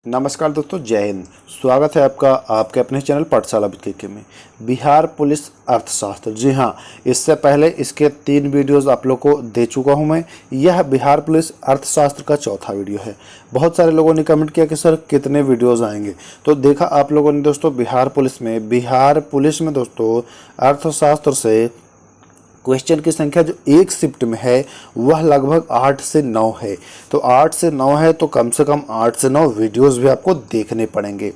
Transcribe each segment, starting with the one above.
नमस्कार दोस्तों, जय हिंद। स्वागत है आपका आपके अपने चैनल पाठशाला के में। बिहार पुलिस अर्थशास्त्र, जी हाँ, इससे पहले इसके 3 वीडियोस आप लोग को दे चुका हूं मैं। यह बिहार पुलिस अर्थशास्त्र का चौथा वीडियो है। बहुत सारे लोगों ने कमेंट किया कि सर कितने वीडियोस आएंगे, तो देखा आप लोगों ने दोस्तों बिहार पुलिस में दोस्तों अर्थशास्त्र से क्वेश्चन की संख्या जो एक शिफ्ट में है वह लगभग 8 से 9 है। तो 8 से 9 है तो कम से कम 8 से 9 वीडियोस भी आपको देखने पड़ेंगे,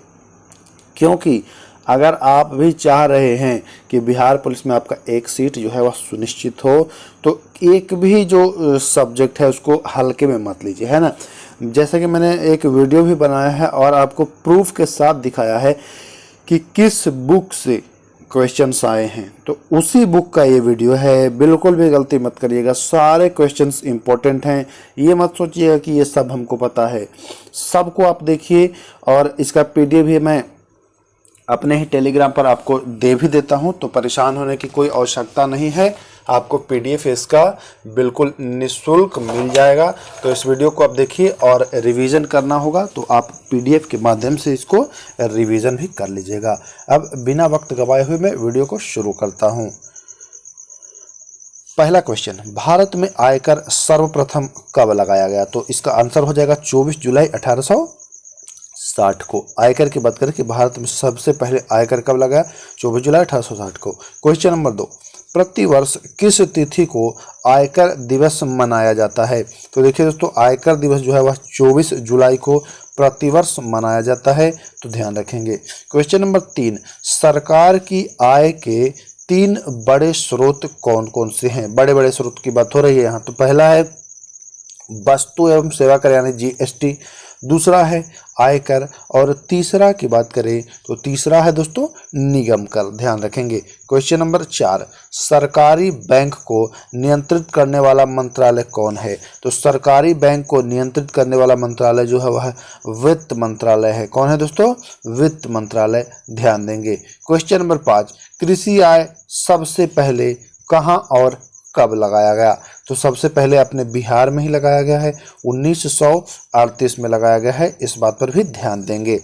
क्योंकि अगर आप भी चाह रहे हैं कि बिहार पुलिस में आपका एक सीट जो है वह सुनिश्चित हो, तो एक भी जो सब्जेक्ट है उसको हल्के में मत लीजिए, है ना। जैसे कि मैंने एक वीडियो भी बनाया है और आपको प्रूफ के साथ दिखाया है कि किस बुक से क्वेश्चंस आए हैं, तो उसी बुक का ये वीडियो है। बिल्कुल भी गलती मत करिएगा, सारे क्वेश्चंस इंपॉर्टेंट हैं। ये मत सोचिएगा कि ये सब हमको पता है, सबको आप देखिए। और इसका पीडीएफ भी मैं अपने ही टेलीग्राम पर आपको दे भी देता हूं, तो परेशान होने की कोई आवश्यकता नहीं है। आपको पीडीएफ इसका बिल्कुल निःशुल्क मिल जाएगा। तो इस वीडियो को आप देखिए और रिवीजन करना होगा तो आप पीडीएफ के माध्यम से इसको रिवीजन भी कर लीजिएगा। अब बिना वक्त गवाए हुए मैं वीडियो को शुरू करता हूं। पहला क्वेश्चन, भारत में आयकर सर्वप्रथम कब लगाया गया? तो इसका आंसर हो जाएगा 24 जुलाई 1860 को। आयकर की बात करें कि भारत में सबसे पहले आयकर कब लगाया? 24 जुलाई 1860 को। क्वेश्चन नंबर 2, प्रतिवर्ष किस तिथि को आयकर दिवस मनाया जाता है? तो देखिए दोस्तों, आयकर दिवस जो है वह 24 जुलाई को प्रतिवर्ष मनाया जाता है, तो ध्यान रखेंगे। क्वेश्चन नंबर 3, सरकार की आय के 3 बड़े स्रोत कौन कौन से हैं? बड़े बड़े स्रोत की बात हो रही है यहाँ। तो पहला है वस्तु एवं सेवा कर यानी जीएसटी, दूसरा है आयकर, और तीसरा की बात करें तो तीसरा है दोस्तों निगम कर। ध्यान रखेंगे। क्वेश्चन नंबर 4, सरकारी बैंक को नियंत्रित करने वाला मंत्रालय कौन है? तो सरकारी बैंक को नियंत्रित करने वाला मंत्रालय जो है वह वित्त मंत्रालय है। कौन है दोस्तों? वित्त मंत्रालय। ध्यान देंगे। क्वेश्चन नंबर 5, कृषि आय सबसे पहले कहाँ और कब लगाया गया? तो सबसे पहले अपने बिहार में ही लगाया गया है, 1938 में लगाया गया है। इस बात पर भी ध्यान देंगे।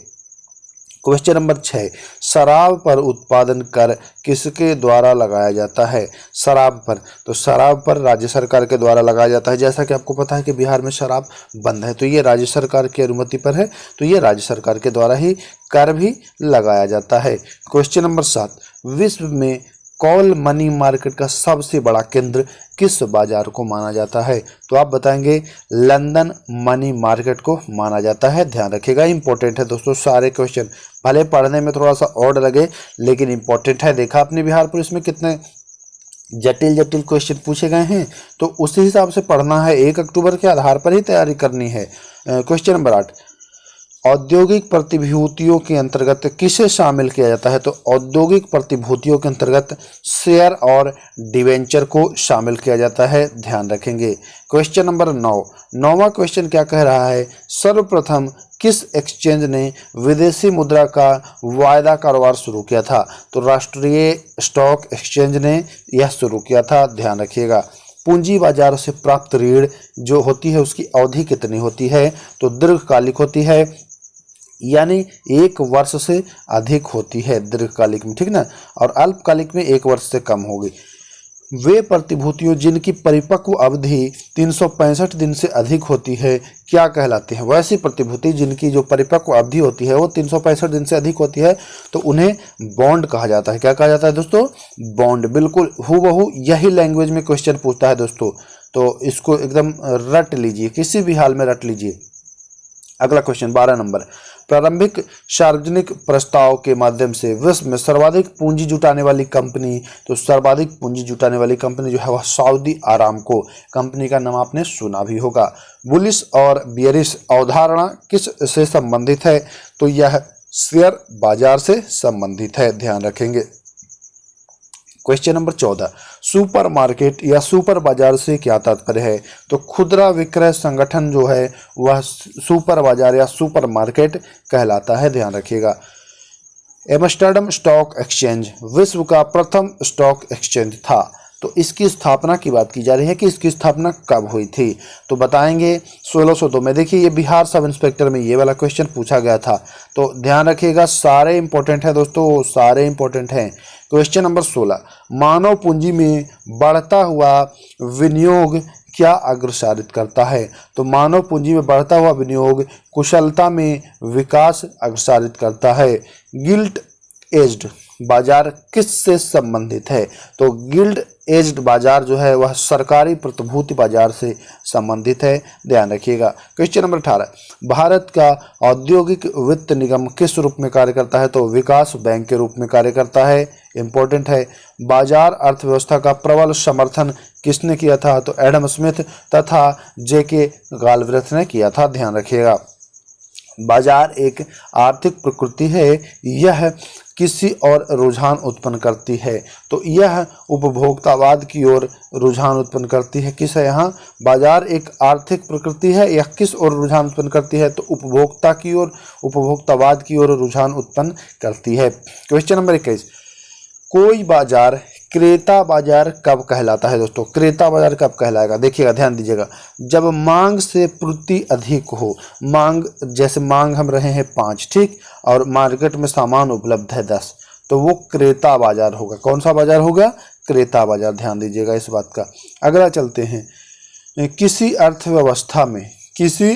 क्वेश्चन नंबर 6, शराब पर उत्पादन कर किसके द्वारा लगाया जाता है? शराब पर, तो शराब पर राज्य सरकार के द्वारा लगाया जाता है। जैसा कि आपको पता है कि बिहार में शराब बंद है, तो ये राज्य सरकार की अनुमति पर है, तो ये राज्य सरकार के द्वारा ही कर भी लगाया जाता है। क्वेश्चन नंबर 7, विश्व में कॉल मनी मार्केट का सबसे बड़ा केंद्र किस बाजार को माना जाता है? तो आप बताएंगे लंदन मनी मार्केट को माना जाता है। ध्यान रखिएगा, इंपॉर्टेंट है दोस्तों सारे क्वेश्चन। भले पढ़ने में थोड़ा सा ऑड लगे लेकिन इंपॉर्टेंट है। देखा आपने बिहार पुलिस में कितने जटिल जटिल क्वेश्चन पूछे गए हैं, तो उसी हिसाब से पढ़ना है। 1 अक्टूबर के आधार पर ही तैयारी करनी है। क्वेश्चन नंबर 8, औद्योगिक प्रतिभूतियों के अंतर्गत किसे शामिल किया जाता है? तो औद्योगिक प्रतिभूतियों के अंतर्गत शेयर और डिवेंचर को शामिल किया जाता है। ध्यान रखेंगे। क्वेश्चन नंबर 9, नौवां क्वेश्चन क्या कह रहा है? सर्वप्रथम किस एक्सचेंज ने विदेशी मुद्रा का वायदा कारोबार शुरू किया था? तो राष्ट्रीय स्टॉक एक्सचेंज ने यह शुरू किया था। ध्यान रखिएगा। पूंजी बाजार से प्राप्त ऋण जो होती है उसकी अवधि कितनी होती है? तो दीर्घकालिक होती है, यानी 1 वर्ष से अधिक होती है दीर्घकालिक में, ठीक ना। और अल्पकालिक में 1 वर्ष से कम होगी। वे प्रतिभूतियों जिनकी परिपक्व अवधि 365 दिन से अधिक होती है क्या कहलाती है? वैसी प्रतिभूति जिनकी जो परिपक्व अवधि होती है वो 365 दिन से अधिक होती है, तो उन्हें बॉन्ड कहा जाता है। क्या कहा जाता है दोस्तों? बॉन्ड। बिल्कुल हूबहू यही लैंग्वेज में क्वेश्चन पूछता है दोस्तों, तो इसको एकदम रट लीजिए, किसी भी हाल में रट लीजिए। अगला क्वेश्चन 12 नंबर, प्रारंभिक सार्वजनिक प्रस्ताव के माध्यम से विश्व में सर्वाधिक पूंजी जुटाने वाली कंपनी? तो सर्वाधिक पूंजी जुटाने वाली कंपनी जो है वह सऊदी आरामको कंपनी का नाम आपने सुना भी होगा। बुलिश और बियरिश अवधारणा किस से संबंधित है? तो यह शेयर बाजार से संबंधित है। ध्यान रखेंगे। क्वेश्चन नंबर 14, सुपर मार्केट या सुपर बाजार से क्या तात्पर्य है? तो खुदरा विक्रय संगठन जो है वह सुपर बाजार या सुपर मार्केट कहलाता है। ध्यान रखिएगा। एम्स्टर्डम स्टॉक एक्सचेंज विश्व का प्रथम स्टॉक एक्सचेंज था। तो इसकी स्थापना की बात की जा रही है कि इसकी स्थापना कब हुई थी, तो बताएंगे 1602 में। देखिए ये बिहार सब इंस्पेक्टर में ये वाला क्वेश्चन पूछा गया था, तो ध्यान रखिएगा, सारे इंपॉर्टेंट है दोस्तों, सारे इंपॉर्टेंट हैं। क्वेश्चन नंबर 16, मानव पूंजी में बढ़ता हुआ विनियोग क्या अग्रसारित करता है, तो मानव पूंजी में बढ़ता हुआ विनियोग कुशलता में विकास अग्रसारित करता है। गिल्ट एज्ड बाजार किससे संबंधित है, तो गिल्ड एज्ड बाजार जो है वह सरकारी प्रतिभूति बाजार से संबंधित है, ध्यान रखिएगा। क्वेश्चन नंबर 18, भारत का औद्योगिक वित्त निगम किस रूप में कार्य करता है, तो विकास बैंक के रूप में कार्य करता है, इंपॉर्टेंट है। बाजार अर्थव्यवस्था का प्रबल समर्थन किसने किया था, तो एडम स्मिथ तथा जेके गालब्रेथ ने किया था, ध्यान रखिएगा। बाजार एक आर्थिक प्रकृति है, यह किसी और रुझान उत्पन्न करती है, तो यह उपभोक्तावाद की ओर रुझान उत्पन्न करती है। किस है यहाँ, बाजार एक आर्थिक प्रकृति है, यह किस ओर रुझान उत्पन्न करती है, तो उपभोक्ता की ओर, उपभोक्तावाद की ओर रुझान उत्पन्न करती है। क्वेश्चन नंबर 21, कोई बाजार क्रेता बाजार कब कहलाता है, दोस्तों क्रेता बाजार कब कहलाएगा, देखिएगा ध्यान दीजिएगा, जब मांग से पूर्ति अधिक हो। मांग, जैसे मांग हम रहे हैं 5, ठीक, और मार्केट में सामान उपलब्ध है 10, तो वो क्रेता बाजार होगा। कौन सा बाजार होगा, क्रेता बाजार, ध्यान दीजिएगा इस बात का। अगला चलते हैं, किसी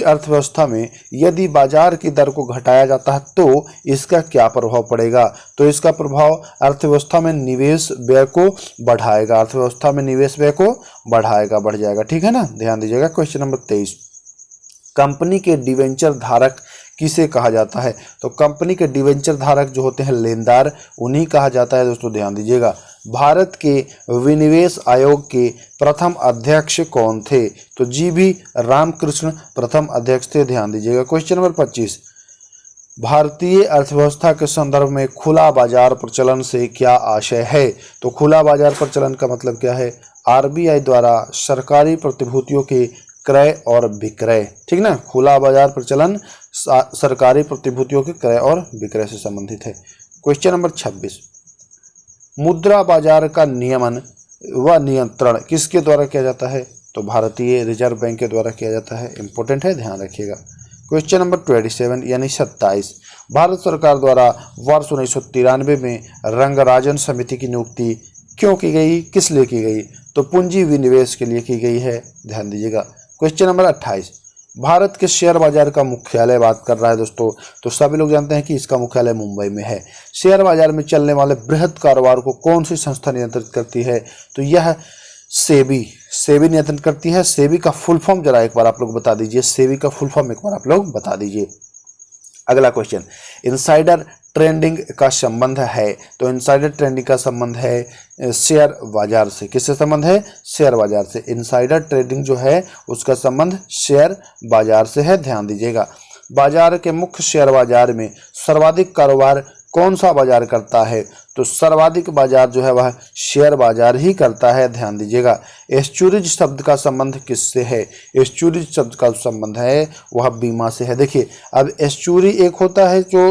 अर्थव्यवस्था में यदि बाजार की दर को घटाया जाता है तो इसका क्या प्रभाव पड़ेगा, तो इसका प्रभाव अर्थव्यवस्था में निवेश व्यय को बढ़ाएगा, अर्थव्यवस्था में निवेश व्यय को बढ़ाएगा, बढ़ जाएगा, ठीक है ना, ध्यान दीजिएगा। क्वेश्चन नंबर 23, कंपनी के डिवेंचर धारक किसे कहा जाता है, तो कंपनी के डिवेंचर धारक जो होते हैं लेनदार, उन्हीं कहा जाता है, दोस्तों ध्यान दीजिएगा। भारत के विनिवेश आयोग के प्रथम अध्यक्ष कौन थे, तो जीवी रामकृष्ण प्रथम अध्यक्ष थे, ध्यान दीजिएगा। क्वेश्चन नंबर 25, भारतीय अर्थव्यवस्था के संदर्भ में खुला बाजार प्रचलन से क्या आशय है, तो खुला बाजार प्रचलन का मतलब क्या है, आरबीआई द्वारा सरकारी प्रतिभूतियों के क्रय और विक्रय, ठीक ना, खुला बाजार प्रचलन सरकारी प्रतिभूतियों के क्रय और विक्रय से संबंधित है। क्वेश्चन नंबर 26, मुद्रा बाजार का नियमन व नियंत्रण किसके द्वारा किया जाता है, तो भारतीय रिजर्व बैंक के द्वारा किया जाता है, इंपॉर्टेंट है, ध्यान रखिएगा। क्वेश्चन नंबर 27 यानी 27, भारत सरकार द्वारा वर्ष 1993 में रंगराजन समिति की नियुक्ति क्यों की गई, किस लिए की गई, तो पूंजी विनिवेश के लिए की गई है, ध्यान दीजिएगा। क्वेश्चन नंबर 28, भारत के शेयर बाजार का मुख्यालय बात कर रहा है दोस्तों, तो सभी लोग जानते हैं कि इसका मुख्यालय मुंबई में है। शेयर बाजार में चलने वाले बृहद कारोबार को कौन सी संस्था नियंत्रित करती है, तो यह सेबी नियंत्रित करती है। सेबी का फुल फॉर्म जरा एक बार आप लोग बता दीजिए, सेबी का फुल फॉर्म एक बार आप लोग बता दीजिए। अगला क्वेश्चन, इनसाइडर ट्रेडिंग का संबंध है, तो इनसाइडर ट्रेडिंग का संबंध है शेयर बाजार से, किससे संबंध है, शेयर बाजार से। इनसाइडर ट्रेडिंग जो है उसका संबंध शेयर बाजार से है, ध्यान दीजिएगा। बाजार के मुख्य शेयर बाजार में सर्वाधिक कारोबार कौन सा बाजार करता है, तो सर्वाधिक बाजार जो है वह शेयर बाजार ही करता है, ध्यान दीजिएगा। एस्चुरिज शब्द का संबंध किससे है, एस्चुरिज शब्द का संबंध है वह बीमा से है। देखिए अब एस्चुरी एक होता है जो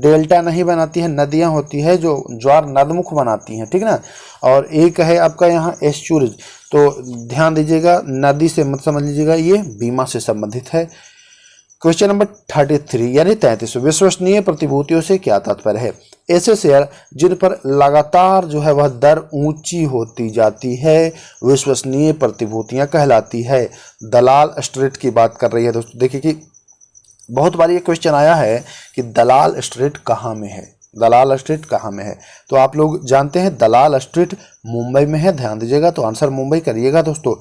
डेल्टा नहीं बनाती है, नदियां होती है जो ज्वार नदमुख बनाती हैं, ठीक ना, और एक है आपका यहाँ एस्चुरिज, तो ध्यान दीजिएगा, नदी से मत समझ लीजिएगा, ये बीमा से संबंधित है। क्वेश्चन नंबर 33 यानी 33, विश्वसनीय प्रतिभूतियों से क्या तात्पर्य है, ऐसे शेयर जिन पर लगातार जो है वह दर ऊंची होती जाती है विश्वसनीय प्रतिभूतियां कहलाती है। दलाल स्ट्रीट की बात कर रही है दोस्तों। देखिए कि बहुत बार ये क्वेश्चन आया है कि दलाल स्ट्रीट कहाँ में है, दलाल स्ट्रीट कहाँ में है, तो आप लोग जानते हैं दलाल स्ट्रीट मुंबई में है, ध्यान दीजिएगा, तो आंसर मुंबई करिएगा दोस्तों।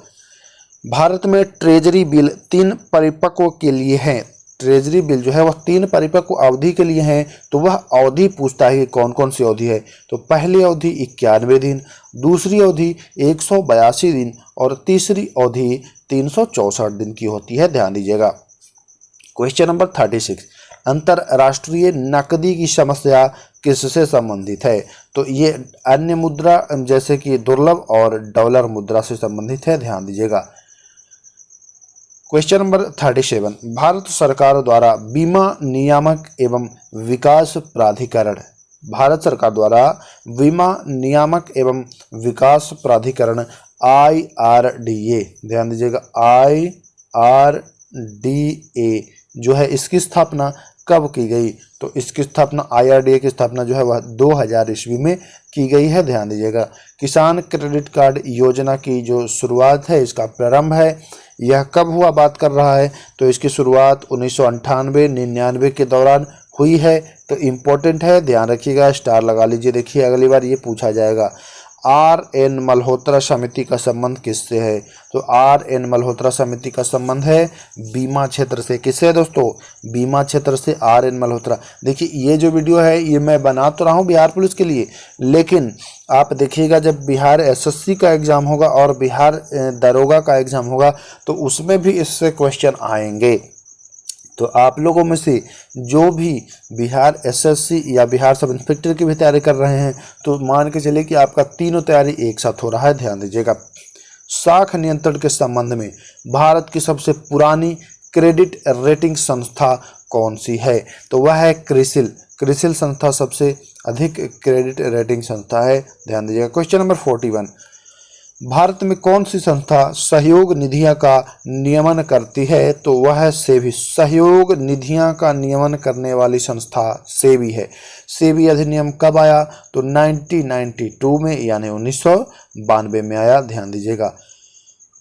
भारत में ट्रेजरी बिल 3 परिपक्व के लिए है, ट्रेजरी बिल जो है वह 3 परिपक्व अवधि के लिए है, तो वह अवधि पूछता है कौन कौन सी अवधि है, तो पहली अवधि 91 दिन, दूसरी अवधि 182 दिन और तीसरी अवधि 364 दिन की होती है, ध्यान दीजिएगा। क्वेश्चन नंबर 36, अंतरराष्ट्रीय नकदी की समस्या किससे संबंधित है, तो ये अन्य मुद्रा जैसे कि दुर्लभ और डॉलर मुद्रा से संबंधित है, ध्यान दीजिएगा। क्वेश्चन नंबर 37, भारत सरकार द्वारा बीमा नियामक एवं विकास प्राधिकरण भारत सरकार द्वारा बीमा नियामक एवं विकास प्राधिकरण IRDA, ध्यान दीजिएगा IRDA जो है इसकी स्थापना कब की गई? तो इसकी स्थापना IRDA की स्थापना जो है वह 2000 ईस्वी में की गई है। ध्यान दीजिएगा। किसान क्रेडिट कार्ड योजना की जो शुरुआत है, इसका प्रारंभ है, यह कब हुआ बात कर रहा है? तो इसकी शुरुआत 1998-99 के दौरान हुई है। तो इम्पोर्टेंट है, ध्यान रखिएगा, स्टार लगा लीजिए। देखिए अगली बार ये पूछा जाएगा। RN मल्होत्रा समिति का संबंध किससे है? तो RN मल्होत्रा समिति का संबंध है बीमा क्षेत्र से। किससे है दोस्तों? बीमा क्षेत्र से RN मल्होत्रा। देखिए ये जो वीडियो है ये मैं बना तो रहा हूँ बिहार पुलिस के लिए, लेकिन आप देखिएगा जब बिहार SSC का एग्ज़ाम होगा और बिहार दरोगा का एग्ज़ाम होगा तो उसमें भी इससे क्वेश्चन आएंगे। तो आप लोगों में से जो भी बिहार SSC या बिहार सब इंस्पेक्टर की भी तैयारी कर रहे हैं तो मान के चलिए कि आपका तीनों तैयारी एक साथ हो रहा है। ध्यान दीजिएगा। साख नियंत्रण के संबंध में भारत की सबसे पुरानी क्रेडिट रेटिंग संस्था कौन सी है? तो वह है क्रिसिल। क्रिसिल संस्था सबसे अधिक क्रेडिट रेटिंग संस्था है। ध्यान दीजिएगा। क्वेश्चन नंबर 41, भारत में कौन सी संस्था सहयोग निधियां का नियमन करती है? तो वह है सेबी। सहयोग निधियां का नियमन करने वाली संस्था सेबी है। सेबी अधिनियम कब आया? तो 1992 में, यानी 1992 में आया। ध्यान दीजिएगा।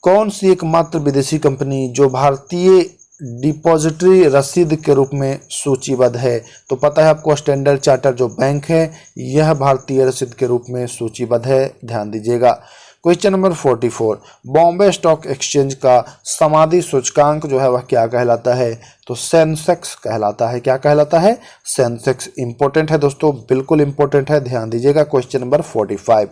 कौन सी एकमात्र विदेशी कंपनी जो भारतीय डिपॉजिटरी रसीद के रूप में सूचीबद्ध है? तो पता है आपको, स्टैंडर्ड चार्टर्ड जो बैंक है यह भारतीय रसीद के रूप में सूचीबद्ध है। ध्यान दीजिएगा। Question number 44, Bombay stock exchange का समाधि सूचकांक जो है वह क्या कहलाता है? तो सेंसेक्स कहलाता है। क्या कहलाता है? सेंसेक्स। इंपॉर्टेंट है दोस्तों, बिल्कुल इंपॉर्टेंट है, ध्यान दीजिएगा। क्वेश्चन नंबर 45,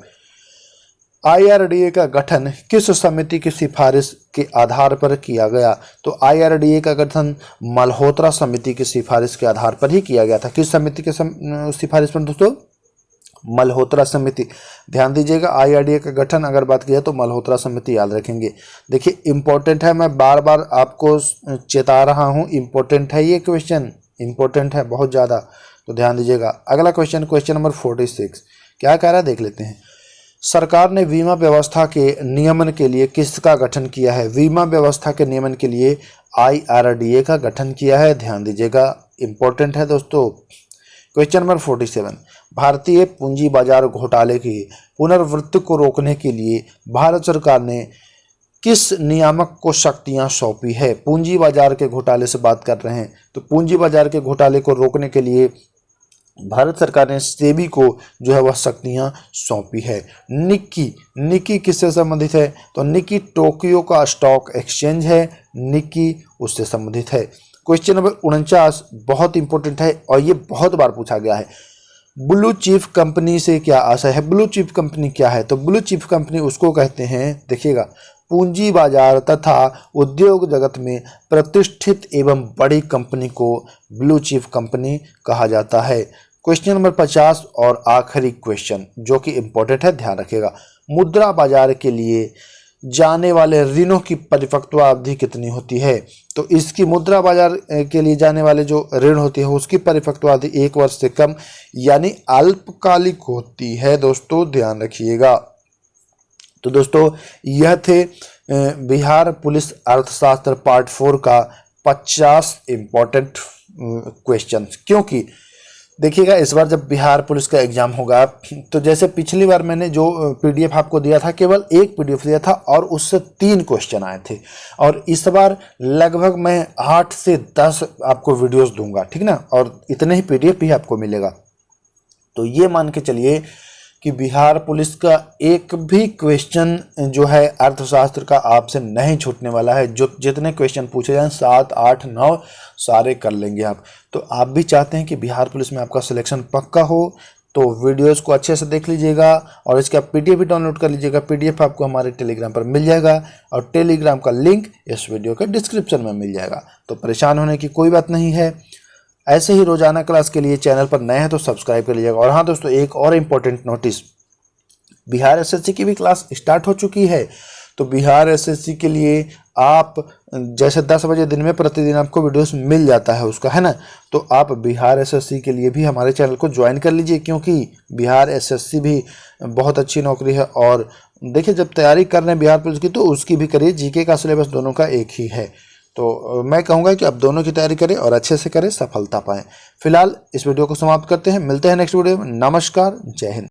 IRDA का गठन किस समिति की सिफारिश के आधार पर किया गया? तो IRDA का गठन मल्होत्रा समिति की सिफारिश के आधार पर ही किया गया था। किस समिति के सिफारिश पर दोस्तों? मल्होत्रा समिति। ध्यान दीजिएगा। IRDA का गठन अगर बात किया तो मल्होत्रा समिति याद रखेंगे। देखिए इंपॉर्टेंट है, मैं बार बार आपको चेता रहा हूँ, इंपॉर्टेंट है ये क्वेश्चन, इंपॉर्टेंट है बहुत ज़्यादा, तो ध्यान दीजिएगा। अगला क्वेश्चन, क्वेश्चन नंबर 46, क्या कह रहा है देख लेते हैं। सरकार ने बीमा व्यवस्था के नियमन के लिए किसका गठन किया है? बीमा व्यवस्था के नियमन के लिए IRDA का गठन किया है। ध्यान दीजिएगा, इंपॉर्टेंट है दोस्तों। क्वेश्चन नंबर 47, भारतीय पूंजी बाजार घोटाले की पुनरावृत्ति को रोकने के लिए भारत सरकार ने किस नियामक को शक्तियां सौंपी है? पूंजी बाजार के घोटाले से बात कर रहे हैं, तो पूंजी बाजार के घोटाले को रोकने के लिए भारत सरकार ने सेबी को जो है वह शक्तियां सौंपी है। निक्की किससे संबंधित है? तो निक्की टोक्यो का स्टॉक एक्सचेंज है, निक्की उससे संबंधित है। क्वेश्चन नंबर 49 बहुत इंपॉर्टेंट है और ये बहुत बार पूछा गया है। ब्लू चिप कंपनी से क्या आशय है? ब्लू चिप कंपनी क्या है? तो ब्लू चिप कंपनी उसको कहते हैं, देखिएगा, पूंजी बाजार तथा उद्योग जगत में प्रतिष्ठित एवं बड़ी कंपनी को ब्लू चिप कंपनी कहा जाता है। क्वेश्चन नंबर 50 और आखिरी क्वेश्चन जो कि इंपॉर्टेंट है, ध्यान रखिएगा। मुद्रा बाजार के लिए जाने वाले ऋणों की परिपक्वता अवधि कितनी होती है? तो इसकी मुद्रा बाजार के लिए जाने वाले जो ऋण होती है उसकी परिपक्वता अवधि 1 वर्ष से कम यानी अल्पकालिक होती है दोस्तों, ध्यान रखिएगा। तो दोस्तों यह थे बिहार पुलिस अर्थशास्त्र पार्ट 4 का 50 इम्पॉर्टेंट क्वेश्चन। क्योंकि देखिएगा इस बार जब बिहार पुलिस का एग्जाम होगा तो जैसे पिछली बार मैंने जो PDF आपको दिया था केवल एक PDF दिया था और उससे 3 क्वेश्चन आए थे, और इस बार लगभग मैं 8 से 10 आपको वीडियोस दूंगा, ठीक ना, और इतने ही PDF भी आपको मिलेगा। तो ये मान के चलिए कि बिहार पुलिस का एक भी क्वेश्चन जो है अर्थशास्त्र का आपसे नहीं छूटने वाला है। जो जितने क्वेश्चन पूछे जाएं 7, 8, 9 सारे कर लेंगे आप। तो आप भी चाहते हैं कि बिहार पुलिस में आपका सिलेक्शन पक्का हो तो वीडियोस को अच्छे से देख लीजिएगा और इसका PDF भी डाउनलोड कर लीजिएगा। PDF आपको हमारे टेलीग्राम पर मिल जाएगा और टेलीग्राम का लिंक इस वीडियो के डिस्क्रिप्शन में मिल जाएगा। तो परेशान होने की कोई बात नहीं है। ऐसे ही रोजाना क्लास के लिए चैनल पर नए हैं तो सब्सक्राइब कर लीजिएगा। और हाँ दोस्तों, एक और इम्पोर्टेंट नोटिस, बिहार SSC की भी क्लास स्टार्ट हो चुकी है। तो बिहार SSC के लिए आप जैसे 10 बजे दिन में प्रतिदिन आपको वीडियोस मिल जाता है उसका, है ना। तो आप बिहार एसएससी के लिए भी हमारे चैनल को ज्वाइन कर लीजिए, क्योंकि बिहार एसएससी भी बहुत अच्छी नौकरी है। और देखिए, जब तैयारी कर रहे हैं बिहार पुलिस की तो उसकी भी करिए, जीके का सिलेबस दोनों का एक ही है। तो मैं कहूँगा कि आप दोनों की तैयारी करें और अच्छे से करें, सफलता पाएं। फिलहाल इस वीडियो को समाप्त करते हैं, मिलते हैं नेक्स्ट वीडियो में। नमस्कार, जय हिंद।